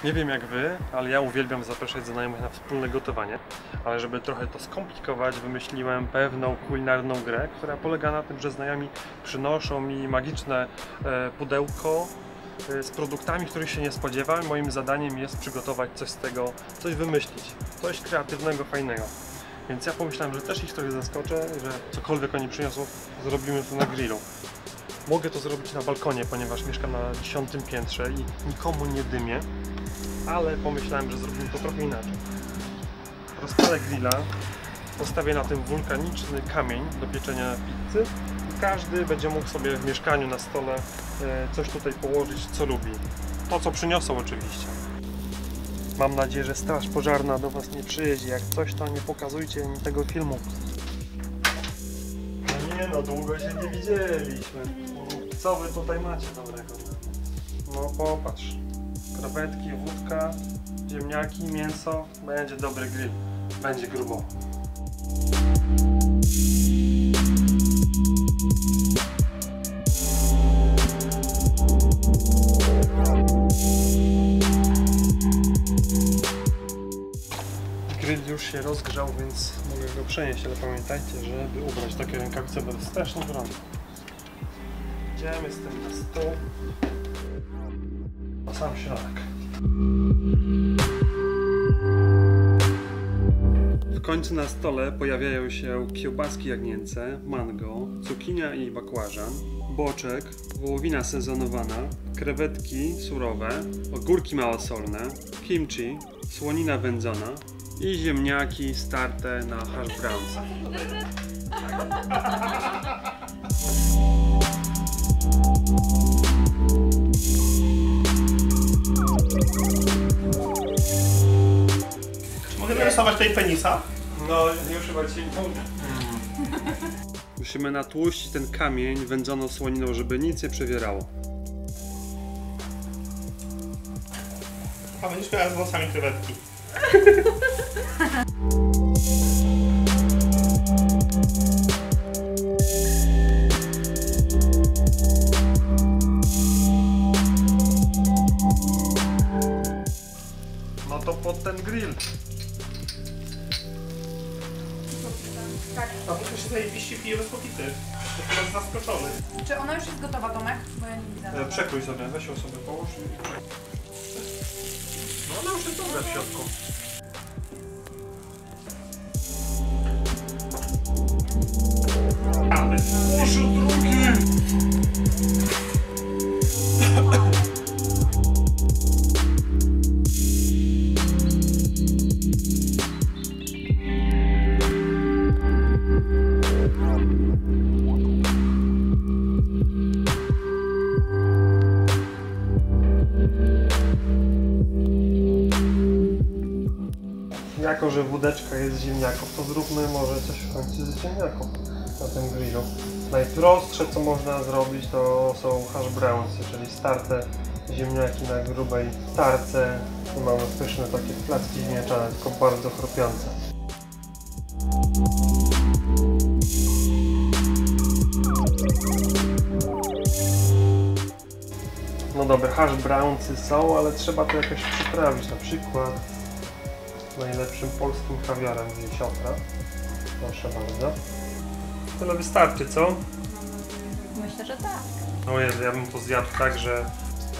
Nie wiem jak wy, ale ja uwielbiam zapraszać znajomych na wspólne gotowanie. Ale żeby trochę to skomplikować, wymyśliłem pewną kulinarną grę, która polega na tym, że znajomi przynoszą mi magiczne pudełko z produktami, których się nie spodziewałem. Moim zadaniem jest przygotować coś z tego, coś wymyślić, coś kreatywnego, fajnego. Więc ja pomyślałem, że też ich trochę zaskoczę, że cokolwiek oni przyniosą, zrobimy to na grillu. Mogę to zrobić na balkonie, ponieważ mieszkam na 10. piętrze i nikomu nie dymię, ale pomyślałem, że zrobimy to trochę inaczej. Rozpalę grilla, postawię na tym wulkaniczny kamień do pieczenia pizzy i każdy będzie mógł sobie w mieszkaniu na stole coś tutaj położyć, co lubi. To, co przyniosą oczywiście. Mam nadzieję, że straż pożarna do was nie przyjedzie. Jak coś, to nie pokazujcie mi tego filmu. No nie no, długo się nie widzieliśmy. Co wy tutaj macie dobrego? No popatrz. Krewetki, wódka, ziemniaki, mięso. Będzie dobry grill. Będzie grubo. Grill już się rozgrzał, więc mogę go przenieść, ale pamiętajcie, żeby ubrać takie rękawice, bo jest strasznie gorąco. Idziemy z tym na stół. Na sam środek. W końcu na stole pojawiają się kiełbaski jagnięce, mango, cukinia i bakłażan, boczek, wołowina sezonowana, krewetki surowe, ogórki małosolne, kimchi, słonina wędzona i ziemniaki starte na hash browns. Mogę narysować tutaj penisa? No, już chyba ci mówię. Musimy natłuścić ten kamień wędzoną słoniną, żeby nic nie przewierało. A będziesz miała z włosami krewetki. No to pod ten grill. Tak. A bo to się zajebiście pije bez popity. To chyba zaskoczony. Czy ona już jest gotowa, Tomek? Bo ja nie widzę. Przekrój sobie, weź ją sobie połóż i przekrój. No ona już jest dobra w środku. Boże drogi! Jako że wódeczka jest z ziemniaków, to zróbmy może coś w końcu z ziemniaków na tym grillu. Najprostsze co można zrobić to są hash brownsy, czyli starte ziemniaki na grubej tarce. Tu mamy pyszne takie placki ziemniaczane, tylko bardzo chrupiące. No dobra, hash brownsy są, ale trzeba to jakoś przyprawić, na przykład najlepszym polskim kawiorem z Jesiotra. Proszę bardzo. Tyle wystarczy, co? Myślę, że tak. O Jezu, ja bym to zjadł tak, że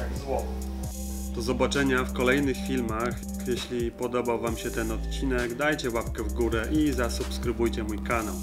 jak zło. Do zobaczenia w kolejnych filmach. Jeśli podobał wam się ten odcinek, dajcie łapkę w górę i zasubskrybujcie mój kanał.